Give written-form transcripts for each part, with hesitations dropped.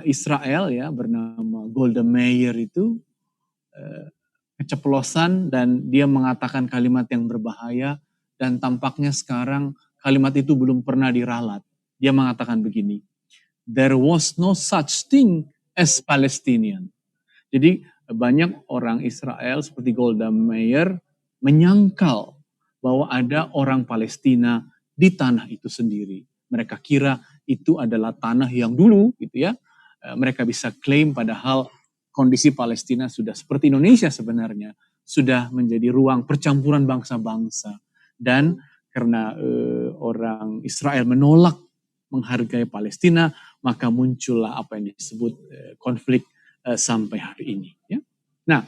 Israel ya bernama Golda Meir itu keceplosan dan dia mengatakan kalimat yang berbahaya dan tampaknya sekarang kalimat itu belum pernah diralat. Dia mengatakan begini, there was no such thing as Palestinian. Jadi banyak orang Israel seperti Golda Meir menyangkal bahwa ada orang Palestina di tanah itu sendiri. Mereka kira itu adalah tanah yang dulu gitu ya. Mereka bisa klaim padahal kondisi Palestina sudah seperti Indonesia sebenarnya. Sudah menjadi ruang percampuran bangsa-bangsa. Dan karena orang Israel menolak menghargai Palestina, maka muncullah apa yang disebut konflik sampai hari ini. Ya. Nah,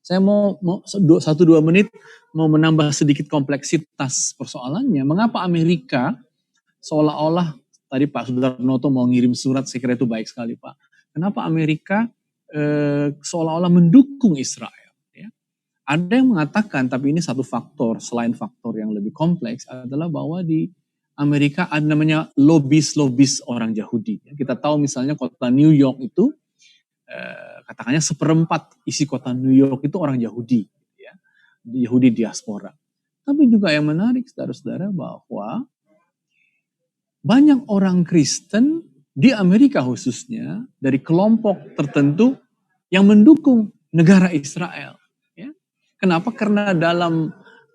saya mau 1-2 menit mau menambah sedikit kompleksitas persoalannya. Mengapa Amerika seolah-olah tadi Pak Sudarnoto mau ngirim surat, saya kira itu baik sekali Pak. Kenapa Amerika seolah-olah mendukung Israel? Ya. Ada yang mengatakan, tapi ini satu faktor, selain faktor yang lebih kompleks, adalah bahwa di Amerika ada namanya lobis-lobis orang Yahudi. Kita tahu misalnya kota New York itu, katakannya 1/4 isi kota New York itu orang Yahudi, ya, Yahudi diaspora. Tapi juga yang menarik, saudara-saudara, bahwa banyak orang Kristen di Amerika khususnya dari kelompok tertentu yang mendukung negara Israel. Ya. Kenapa? Karena dalam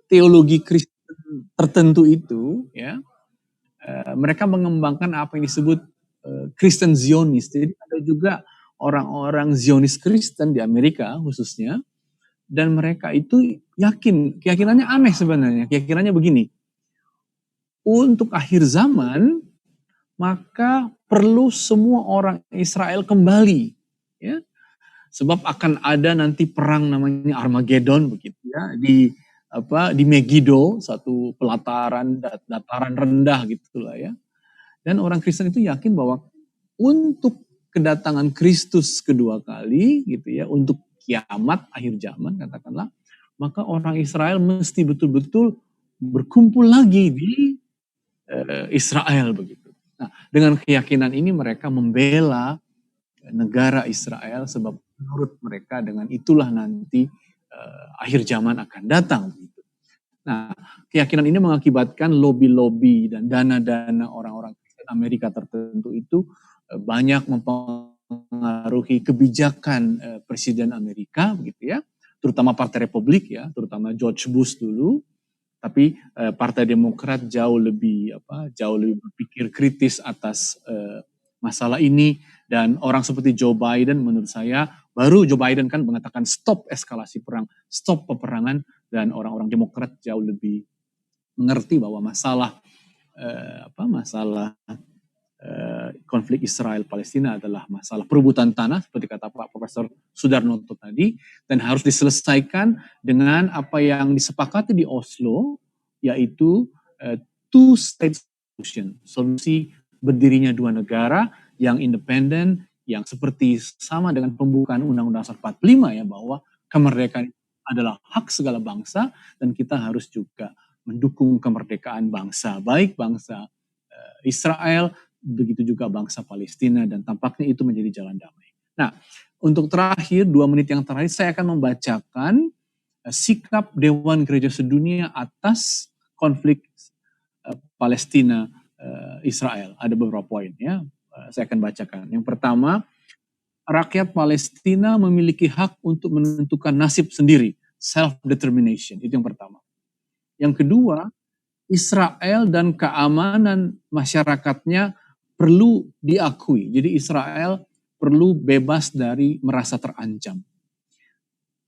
teologi Kristen tertentu itu, ya, mereka mengembangkan apa yang disebut Kristen Zionis. Jadi ada juga orang-orang Zionis Kristen di Amerika khususnya, dan mereka itu yakin, keyakinannya aneh sebenarnya, keyakinannya begini, untuk akhir zaman maka perlu semua orang Israel kembali, ya, sebab akan ada nanti perang namanya Armageddon begitu ya di Megiddo, satu pelataran dataran rendah gitulah ya. Dan orang Kristen itu yakin bahwa untuk kedatangan Kristus kedua kali gitu ya, untuk kiamat akhir zaman katakanlah, maka orang Israel mesti betul-betul berkumpul lagi di Israel begitu. Nah, dengan keyakinan ini mereka membela negara Israel sebab menurut mereka dengan itulah nanti akhir zaman akan datang. Nah, keyakinan ini mengakibatkan lobby-lobby dan dana-dana orang-orang Kristen Amerika tertentu itu banyak mempengaruhi kebijakan Presiden Amerika, begitu ya, terutama Partai Republik ya, terutama George Bush dulu. Tapi Partai Demokrat jauh lebih berpikir kritis atas masalah ini, dan orang seperti Joe Biden menurut saya, baru Joe Biden kan mengatakan stop eskalasi perang, stop peperangan, dan orang-orang Demokrat jauh lebih mengerti bahwa masalah konflik Israel Palestina adalah masalah perebutan tanah seperti kata Pak Profesor Sudarnoto tadi, dan harus diselesaikan dengan apa yang disepakati di Oslo, yaitu two state solution, solusi berdirinya dua negara yang independen, yang seperti sama dengan pembukaan Undang-Undang 45 ya, bahwa kemerdekaan adalah hak segala bangsa dan kita harus juga mendukung kemerdekaan bangsa, baik bangsa Israel, begitu juga bangsa Palestina, dan tampaknya itu menjadi jalan damai. Nah, untuk terakhir, 2 menit yang terakhir, saya akan membacakan sikap Dewan Gereja Sedunia atas konflik Palestina Israel. Ada beberapa poin ya, saya akan bacakan. Yang pertama, rakyat Palestina memiliki hak untuk menentukan nasib sendiri, self-determination, itu yang pertama. Yang kedua, Israel dan keamanan masyarakatnya perlu diakui. Jadi Israel perlu bebas dari merasa terancam.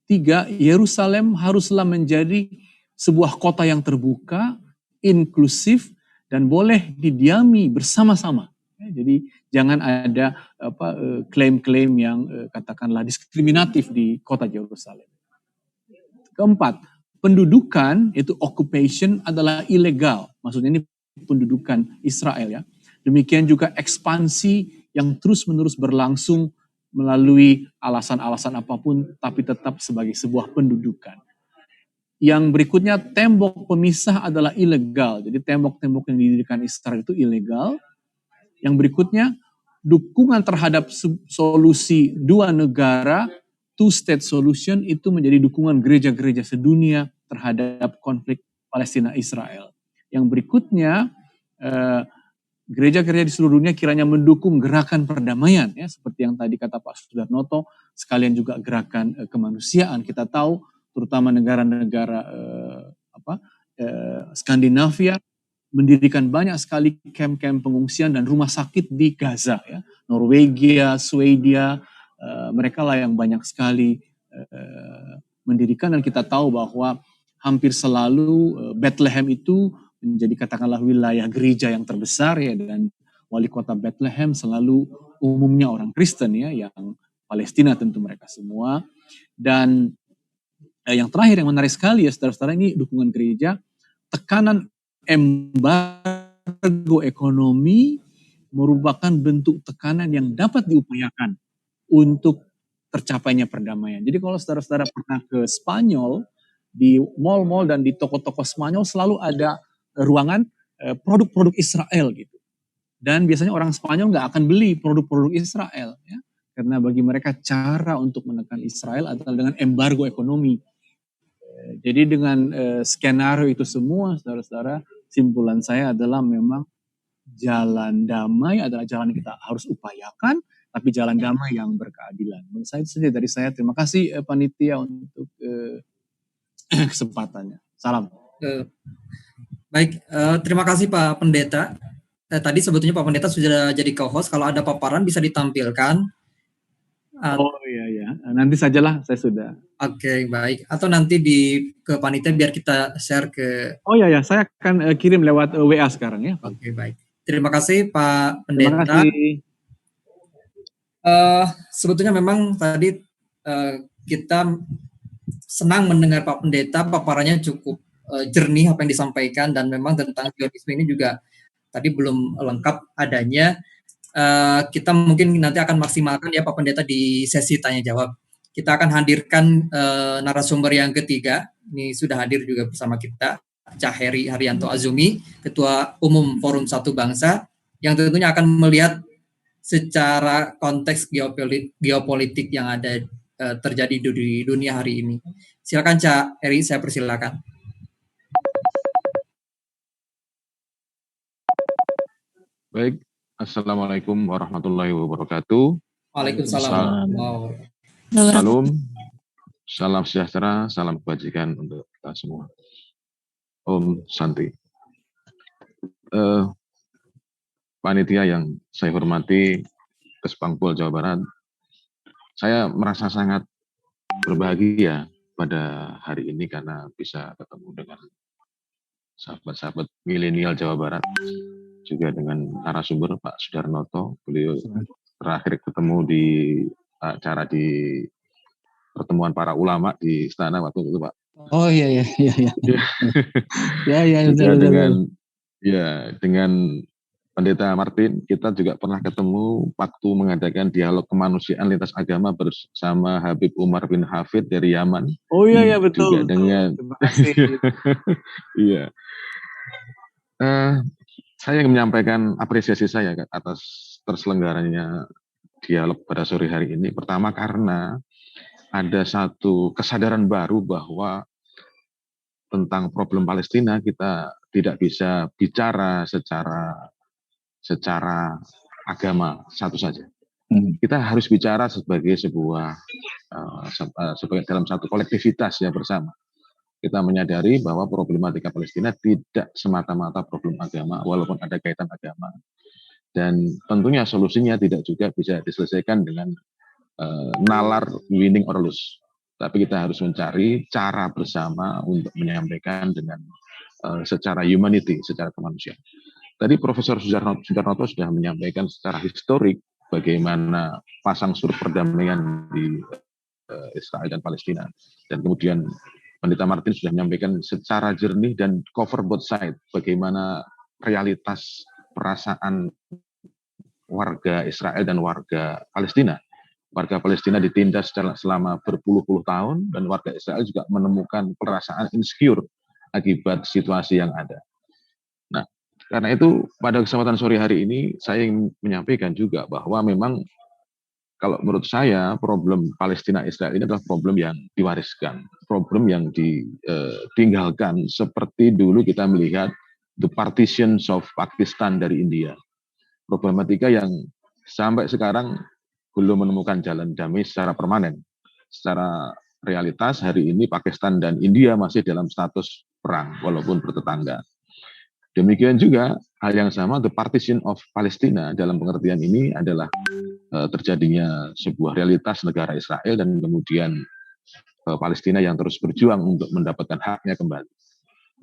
3, Yerusalem haruslah menjadi sebuah kota yang terbuka, inklusif, dan boleh didiami bersama-sama. Jadi jangan ada klaim-klaim yang katakanlah diskriminatif di kota Yerusalem. Keempat, pendudukan, itu occupation, adalah ilegal. Maksudnya ini pendudukan Israel ya. Demikian juga ekspansi yang terus-menerus berlangsung melalui alasan-alasan apapun, tapi tetap sebagai sebuah pendudukan. Yang berikutnya, tembok pemisah adalah ilegal. Jadi tembok-tembok yang didirikan Israel itu ilegal. Yang berikutnya, dukungan terhadap solusi dua negara, two-state solution, itu menjadi dukungan gereja-gereja sedunia terhadap konflik Palestina-Israel. Yang berikutnya, gereja-gereja di seluruh dunia kiranya mendukung gerakan perdamaian, ya, seperti yang tadi kata Pak Sudarnoto, sekalian juga gerakan kemanusiaan. Kita tahu, terutama negara-negara Skandinavia mendirikan banyak sekali kamp-kamp pengungsian dan rumah sakit di Gaza, ya. Norwegia, Swedia, mereka lah yang banyak sekali mendirikan, dan kita tahu bahwa hampir selalu Bethlehem itu menjadi katakanlah wilayah gereja yang terbesar, ya, dan wali kota Bethlehem selalu umumnya orang Kristen, ya, yang Palestina tentu mereka semua. Dan yang terakhir yang menarik sekali, ya saudara-saudara, ini dukungan gereja, tekanan embargo ekonomi merupakan bentuk tekanan yang dapat diupayakan untuk tercapainya perdamaian. Jadi kalau saudara-saudara pernah ke Spanyol, di mall-mall dan di toko-toko Spanyol selalu ada ruangan produk-produk Israel gitu. Dan biasanya orang Spanyol nggak akan beli produk-produk Israel, ya, karena bagi mereka cara untuk menekan Israel adalah dengan embargo ekonomi. Jadi dengan skenario itu semua, saudara-saudara, simpulan saya adalah memang jalan damai adalah jalan yang kita harus upayakan, tapi jalan damai yang berkeadilan. Menurut saya itu saja dari saya. Terima kasih panitia untuk kesempatannya. Salam. Baik, terima kasih Pak Pendeta. Tadi sebetulnya Pak Pendeta sudah jadi co-host. Kalau ada paparan bisa ditampilkan. Oh iya, nanti sajalah, saya sudah. Oke, baik. Atau nanti ke panitia biar kita share ke. Oh iya, saya akan kirim lewat WA sekarang, ya. Oke, baik. Terima kasih Pak Pendeta. Terima kasih. Sebetulnya memang tadi kita senang mendengar Pak Pendeta, paparannya cukup jernih apa yang disampaikan, dan memang tentang Zionisme ini juga tadi belum lengkap adanya. Kita mungkin nanti akan maksimalkan ya Pak Pendeta di sesi tanya jawab. Kita akan hadirkan narasumber yang ketiga. Ini sudah hadir juga bersama kita, Cak Heri Haryanto Azumi, Ketua Umum Forum Satu Bangsa, yang tentunya akan melihat secara konteks geopolitik yang ada terjadi di dunia hari ini. Silakan Cak Heri, saya persilakan. Baik, Assalamualaikum warahmatullahi wabarakatuh. Waalaikumsalam. Salam, salam sejahtera, salam kebajikan untuk kita semua. Om Santi. Panitia yang saya hormati, Kespangpol Jawa Barat, saya merasa sangat berbahagia pada hari ini karena bisa ketemu dengan sahabat-sahabat milenial Jawa Barat, juga dengan narasumber Pak Sudarnoto. Beliau terakhir ketemu di acara di pertemuan para ulama di istana waktu itu, Pak. Oh iya. Dengan Pendeta Martin, kita juga pernah ketemu waktu mengadakan dialog kemanusiaan lintas agama bersama Habib Umar bin Hafid dari Yaman. Oh iya betul. Juga dengan terima kasih. Iya. Saya ingin menyampaikan apresiasi saya atas terselenggaranya dialog pada sore hari ini. Pertama karena ada satu kesadaran baru bahwa tentang problem Palestina kita tidak bisa bicara secara agama satu saja. Kita harus bicara sebagai sebagai dalam satu kolektivitas ya bersama. Kita menyadari bahwa problematika Palestina tidak semata-mata problem agama, walaupun ada kaitan agama. Dan tentunya solusinya tidak juga bisa diselesaikan dengan nalar winning or lose. Tapi kita harus mencari cara bersama untuk menyampaikan dengan secara humanity, secara kemanusiaan. Tadi Profesor Sudarnoto sudah menyampaikan secara historik bagaimana pasang surut perdamaian di Israel dan Palestina. Dan kemudian Pendeta Martin sudah menyampaikan secara jernih dan cover both side bagaimana realitas perasaan warga Israel dan warga Palestina. Warga Palestina ditindas selama berpuluh-puluh tahun, dan warga Israel juga menemukan perasaan insecure akibat situasi yang ada. Nah, Karena itu pada kesempatan sore hari ini saya ingin menyampaikan juga bahwa memang kalau menurut saya problem Palestina Israel ini adalah problem yang diwariskan, problem yang ditinggalkan seperti dulu kita melihat the partitions of Pakistan dari India. Problematika yang sampai sekarang belum menemukan jalan damai secara permanen. Secara realitas hari ini Pakistan dan India masih dalam status perang walaupun bertetangga. Demikian juga hal yang sama the partition of Palestina dalam pengertian ini adalah terjadinya sebuah realitas negara Israel dan kemudian Palestina yang terus berjuang untuk mendapatkan haknya kembali.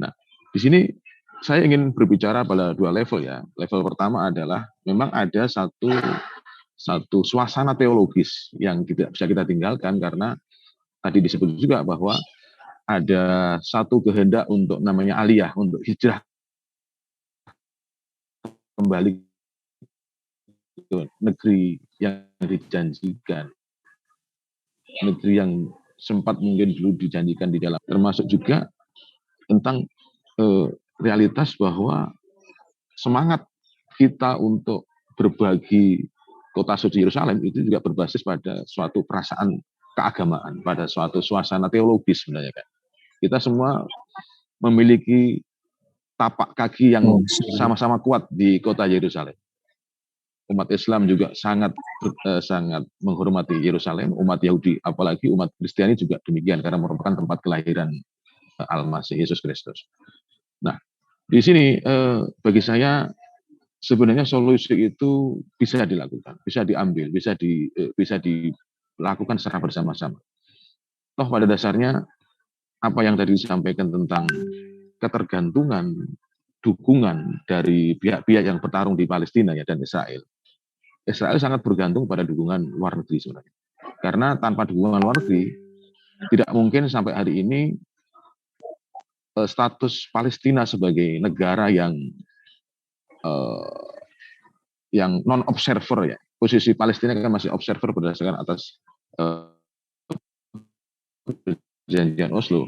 Nah, di sini saya ingin berbicara pada dua level ya. Level pertama adalah memang ada satu suasana teologis yang tidak bisa kita tinggalkan karena tadi disebut juga bahwa ada satu kehendak untuk namanya aliyah, untuk hijrah kembali ke negeri yang dijanjikan, negeri yang sempat mungkin dulu dijanjikan di dalam, termasuk juga tentang realitas bahwa semangat kita untuk berbagi kota suci Yerusalem itu juga berbasis pada suatu perasaan keagamaan, pada suatu suasana teologis sebenarnya kan. Kita semua memiliki tapak kaki yang sama-sama kuat di kota Yerusalem. Umat Islam juga sangat menghormati Yerusalem, umat Yahudi apalagi umat Kristiani juga demikian karena merupakan tempat kelahiran Al-Masih Yesus Kristus. Nah, di sini bagi saya sebenarnya solusi itu bisa dilakukan, bisa diambil, bisa dilakukan secara bersama-sama. Toh pada dasarnya apa yang tadi disampaikan tentang ketergantungan dukungan dari pihak-pihak yang bertarung di Palestina ya dan Israel. Israel sangat bergantung pada dukungan luar negeri sebenarnya. Karena tanpa dukungan luar negeri tidak mungkin sampai hari ini status Palestina sebagai negara yang non observer ya. Posisi Palestina kan masih observer berdasarkan atas perjanjian Oslo.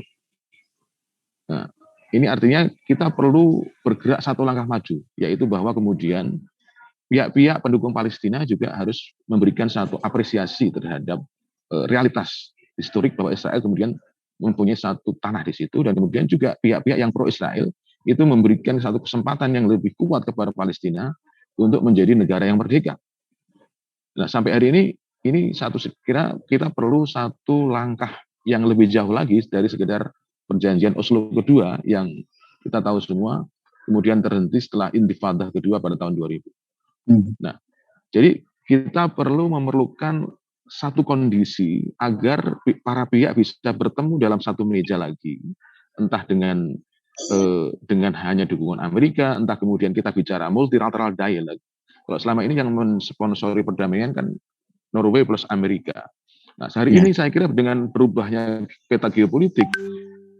Nah, ini artinya kita perlu bergerak satu langkah maju, yaitu bahwa kemudian pihak-pihak pendukung Palestina juga harus memberikan satu apresiasi terhadap realitas historik bahwa Israel kemudian mempunyai satu tanah di situ, dan kemudian juga pihak-pihak yang pro Israel itu memberikan satu kesempatan yang lebih kuat kepada Palestina untuk menjadi negara yang merdeka. Nah, sampai hari ini kira kita perlu satu langkah yang lebih jauh lagi dari sekedar perjanjian Oslo kedua yang kita tahu semua kemudian terhenti setelah Intifadah kedua pada tahun 2000. Nah, jadi kita memerlukan satu kondisi agar para pihak bisa bertemu dalam satu meja lagi, entah dengan hanya dukungan Amerika, entah kemudian kita bicara multilateral dialogue. Kalau selama ini yang mensponsori perdamaian kan Norway plus Amerika. Nah, hari ini saya kira dengan berubahnya peta geopolitik,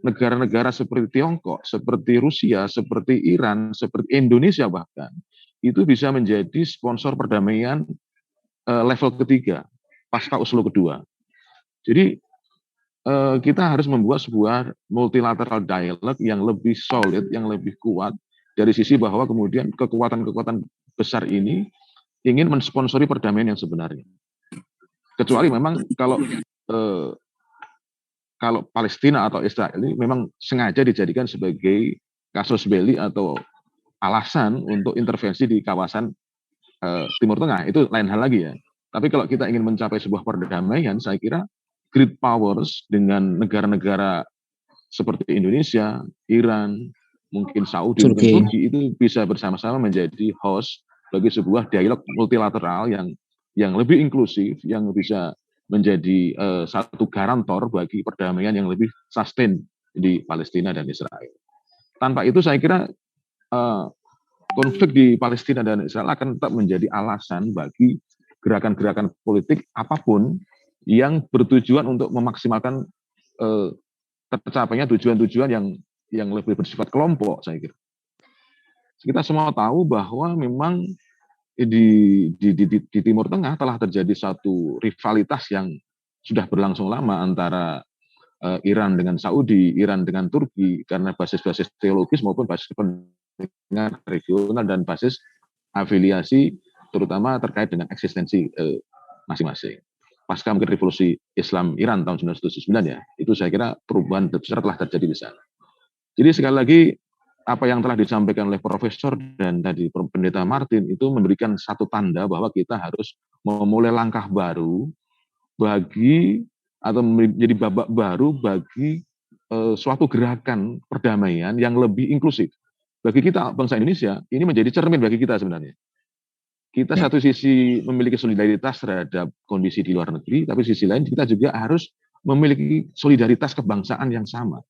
negara-negara seperti Tiongkok, seperti Rusia, seperti Iran, seperti Indonesia bahkan, itu bisa menjadi sponsor perdamaian level ketiga, pasca Oslo kedua. Jadi kita harus membuat sebuah multilateral dialogue yang lebih solid, yang lebih kuat, dari sisi bahwa kemudian kekuatan-kekuatan besar ini ingin mensponsori perdamaian yang sebenarnya. Kecuali memang kalau Palestina atau Israel ini memang sengaja dijadikan sebagai kasus belli atau alasan untuk intervensi di kawasan Timur Tengah, itu lain hal lagi ya. Tapi kalau kita ingin mencapai sebuah perdamaian, saya kira great powers dengan negara-negara seperti Indonesia, Iran, mungkin Saudi, mungkin Turki itu bisa bersama-sama menjadi host bagi sebuah dialog multilateral yang lebih inklusif, yang bisa menjadi satu garantor bagi perdamaian yang lebih sustain di Palestina dan Israel. Tanpa itu saya kira konflik di Palestina dan Israel akan tetap menjadi alasan bagi gerakan-gerakan politik apapun yang bertujuan untuk memaksimalkan tercapainya tujuan-tujuan yang lebih bersifat kelompok, saya kira. Kita semua tahu bahwa memang di Timur Tengah telah terjadi satu rivalitas yang sudah berlangsung lama antara Iran dengan Saudi, Iran dengan Turki, karena basis-basis teologis maupun basis kepentingan regional dan basis afiliasi, terutama terkait dengan eksistensi masing-masing. Pasca mungkin revolusi Islam Iran tahun 1979 ya, itu saya kira perubahan besar telah terjadi di sana. Jadi sekali lagi apa yang telah disampaikan oleh Profesor dan tadi Pendeta Martin itu memberikan satu tanda bahwa kita harus memulai langkah baru bagi atau menjadi babak baru bagi suatu gerakan perdamaian yang lebih inklusif. Bagi kita bangsa Indonesia ini menjadi cermin bagi kita sebenarnya. Kita satu sisi memiliki solidaritas terhadap kondisi di luar negeri, tapi sisi lain kita juga harus memiliki solidaritas kebangsaan yang sama.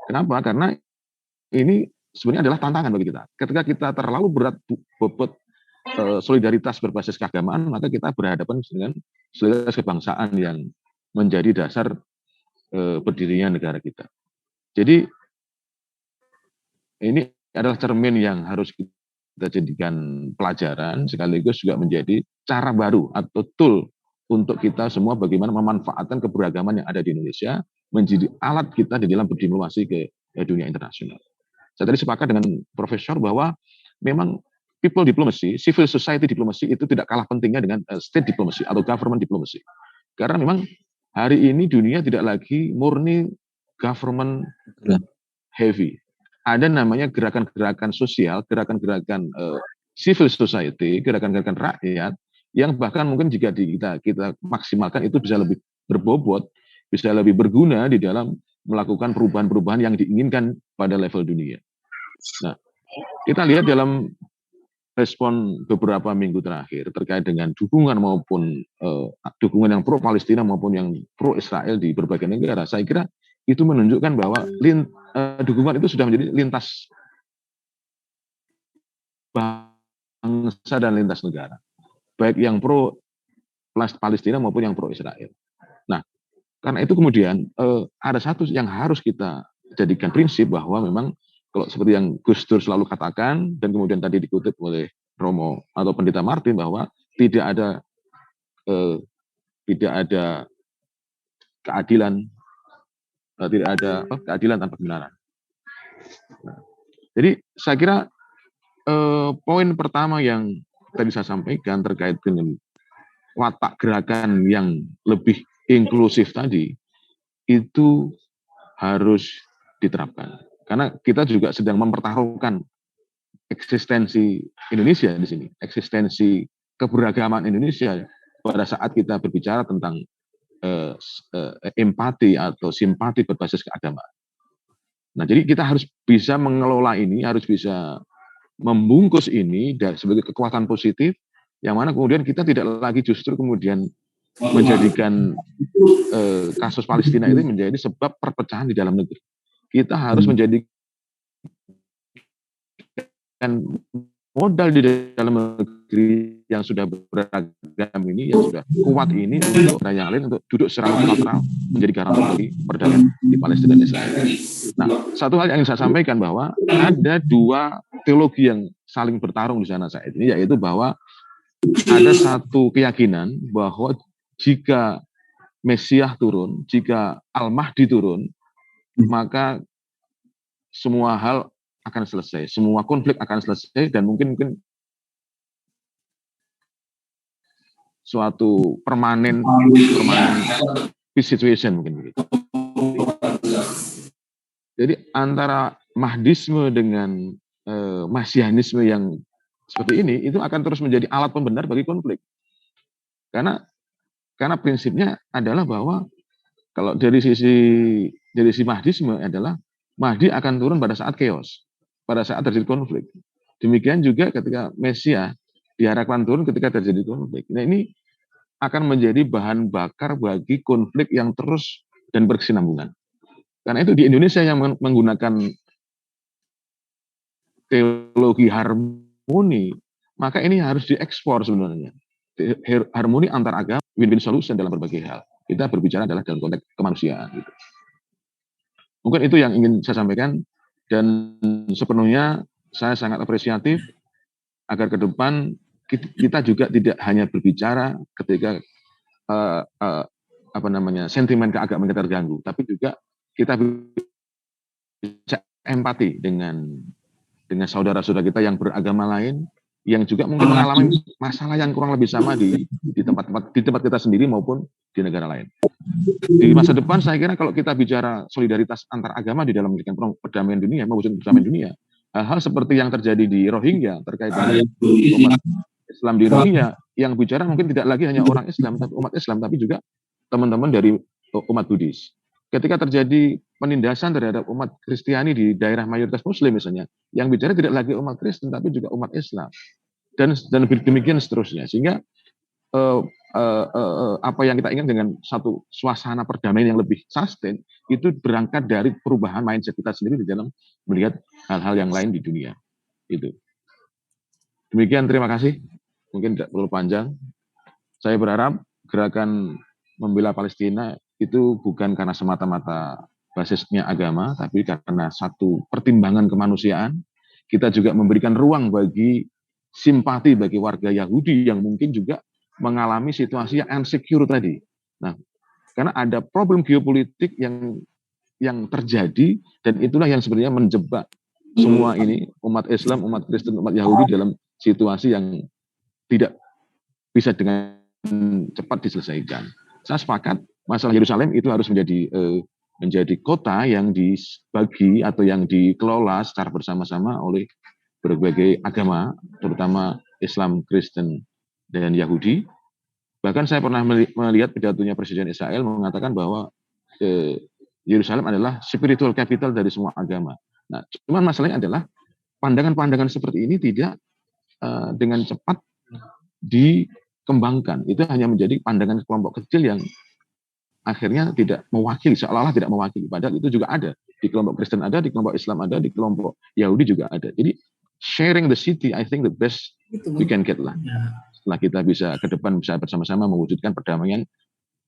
Kenapa? Karena ini sebenarnya adalah tantangan bagi kita. Ketika kita terlalu berat bobot solidaritas berbasis keagamaan, maka kita berhadapan dengan solidaritas kebangsaan yang menjadi dasar berdirinya negara kita. Jadi ini adalah cermin yang harus kita jadikan pelajaran, sekaligus juga menjadi cara baru atau tool untuk kita semua bagaimana memanfaatkan keberagaman yang ada di Indonesia menjadi alat kita di dalam berdiplomasi ke dunia internasional. Saya tadi sepakat dengan Profesor bahwa memang people diplomacy, civil society diplomacy itu tidak kalah pentingnya dengan state diplomacy atau government diplomacy. Karena memang hari ini dunia tidak lagi murni government heavy. Ada namanya gerakan-gerakan sosial, gerakan-gerakan civil society, gerakan-gerakan rakyat yang bahkan mungkin jika kita maksimalkan itu bisa lebih berbobot, bisa lebih berguna di dalam melakukan perubahan-perubahan yang diinginkan pada level dunia. Nah, kita lihat dalam respon beberapa minggu terakhir terkait dengan dukungan maupun dukungan yang pro Palestina maupun yang pro Israel di berbagai negara, saya kira itu menunjukkan bahwa dukungan itu sudah menjadi lintas bangsa dan lintas negara, baik yang pro Palestina maupun yang pro Israel. Nah, karena itu kemudian ada satu yang harus kita jadikan prinsip bahwa memang kalau seperti yang Gus Dur selalu katakan dan kemudian tadi dikutip oleh Romo atau Pendeta Martin bahwa tidak ada keadilan, tidak ada keadilan tanpa kebenaran. Nah, jadi saya kira poin pertama yang tadi saya sampaikan terkait dengan watak gerakan yang lebih inklusif tadi itu harus diterapkan. Karena kita juga sedang mempertaruhkan eksistensi Indonesia di sini, eksistensi keberagaman Indonesia pada saat kita berbicara tentang empati atau simpati berbasis keagamaan. Nah, jadi kita harus bisa mengelola ini, harus bisa membungkus ini sebagai kekuatan positif, yang mana kemudian kita tidak lagi justru kemudian menjadikan kasus Palestina itu menjadi sebab perpecahan di dalam negeri. Kita harus menjadikan modal di dalam negeri yang sudah beragam ini, yang sudah kuat ini untuk yang lain untuk duduk secara multilateral menjadi garansi bagi perdamaian di Palestina dan Israel. Nah, satu hal yang ingin saya sampaikan bahwa ada dua teologi yang saling bertarung di sana saat ini, yaitu bahwa ada satu keyakinan bahwa jika Mesias turun, jika Al-Mahdi turun, maka semua hal akan selesai, semua konflik akan selesai, dan mungkin suatu permanen peace situation mungkin begitu. Jadi antara Mahdisme dengan Masianisme yang seperti ini itu akan terus menjadi alat pembenar bagi konflik. Karena prinsipnya adalah bahwa kalau dari sisi Mahdisme adalah Mahdi akan turun pada saat chaos, pada saat terjadi konflik. Demikian juga ketika Mesias diharapkan turun ketika terjadi konflik. Nah, ini akan menjadi bahan bakar bagi konflik yang terus dan berkesinambungan. Karena itu di Indonesia yang menggunakan teologi harmoni, maka ini harus diekspor sebenarnya. Harmoni antar agama, win-win solution dalam berbagai hal. Kita berbicara adalah dalam konteks kemanusiaan. Gitu. Mungkin itu yang ingin saya sampaikan, dan sepenuhnya saya sangat apresiatif agar ke depan kita juga tidak hanya berbicara ketika sentimen keagamaan kita terganggu, tapi juga kita bisa empati dengan saudara-saudara kita yang beragama lain, yang juga mungkin mengalami masalah yang kurang lebih sama di tempat kita sendiri maupun di negara lain. Di masa depan saya kira kalau kita bicara solidaritas antar agama di dalam memberikan perdamaian dunia, mewujudkan perdamaian dunia, hal-hal seperti yang terjadi di Rohingya terkait dengan umat Islam di Rohingya, yang bicara mungkin tidak lagi hanya orang Islam, tapi umat Islam, tapi juga teman-teman dari umat Buddhis. Ketika terjadi penindasan terhadap umat Kristiani di daerah mayoritas Muslim misalnya, yang bicara tidak lagi umat Kristen, tapi juga umat Islam, dan demikian seterusnya. Sehingga apa yang kita ingat dengan satu suasana perdamaian yang lebih sustain, itu berangkat dari perubahan mindset kita sendiri di dalam melihat hal-hal yang lain di dunia. Itu. Demikian, terima kasih. Mungkin tidak perlu panjang. Saya berharap gerakan membela Palestina itu bukan karena semata-mata basisnya agama, tapi karena satu pertimbangan kemanusiaan. Kita juga memberikan ruang bagi simpati bagi warga Yahudi yang mungkin juga mengalami situasi yang insecure tadi. Nah, karena ada problem geopolitik yang terjadi, dan itulah yang sebenarnya menjebak semua ini, umat Islam, umat Kristen, umat Yahudi dalam situasi yang tidak bisa dengan cepat diselesaikan. Saya sepakat masalah Yerusalem itu harus menjadi kota yang dibagi atau yang dikelola secara bersama-sama oleh berbagai agama, terutama Islam, Kristen, dan Yahudi. Bahkan saya pernah melihat pidatonya Presiden Israel mengatakan bahwa Yerusalem adalah spiritual capital dari semua agama. Nah, cuman masalahnya adalah pandangan-pandangan seperti ini tidak dengan cepat dikembangkan. Itu hanya menjadi pandangan kelompok kecil yang akhirnya tidak mewakili, seolah-olah tidak mewakili. Padahal itu juga ada. Di kelompok Kristen ada, di kelompok Islam ada, di kelompok Yahudi juga ada. Jadi sharing the city, I think the best we can get lah. Setelah kita bisa ke depan bisa bersama-sama mewujudkan perdamaian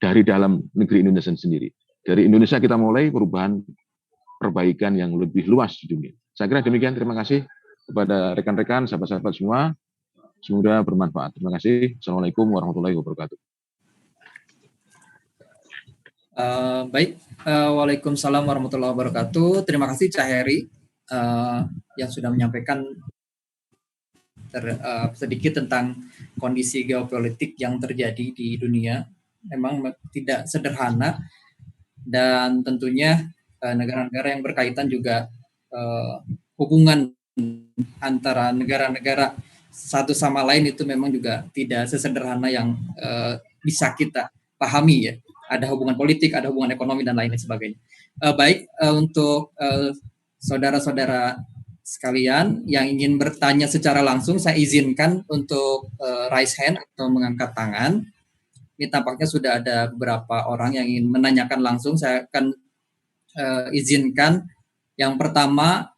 dari dalam negeri Indonesia sendiri. Dari Indonesia kita mulai perubahan perbaikan yang lebih luas di dunia. Saya kira demikian. Terima kasih kepada rekan-rekan, sahabat-sahabat semua. Semoga bermanfaat. Terima kasih. Assalamualaikum warahmatullahi wabarakatuh. Baik, Waalaikumsalam warahmatullahi wabarakatuh. Terima kasih Cak Heri yang sudah menyampaikan sedikit tentang kondisi geopolitik yang terjadi di dunia. Memang tidak sederhana, dan tentunya negara-negara yang berkaitan juga hubungan antara negara-negara satu sama lain itu memang juga tidak sesederhana yang bisa kita pahami ya. Ada hubungan politik, ada hubungan ekonomi, dan lain sebagainya. Baik, untuk saudara-saudara sekalian yang ingin bertanya secara langsung, saya izinkan untuk raise hand atau mengangkat tangan. Ini tampaknya sudah ada beberapa orang yang ingin menanyakan langsung. Saya akan izinkan. Yang pertama,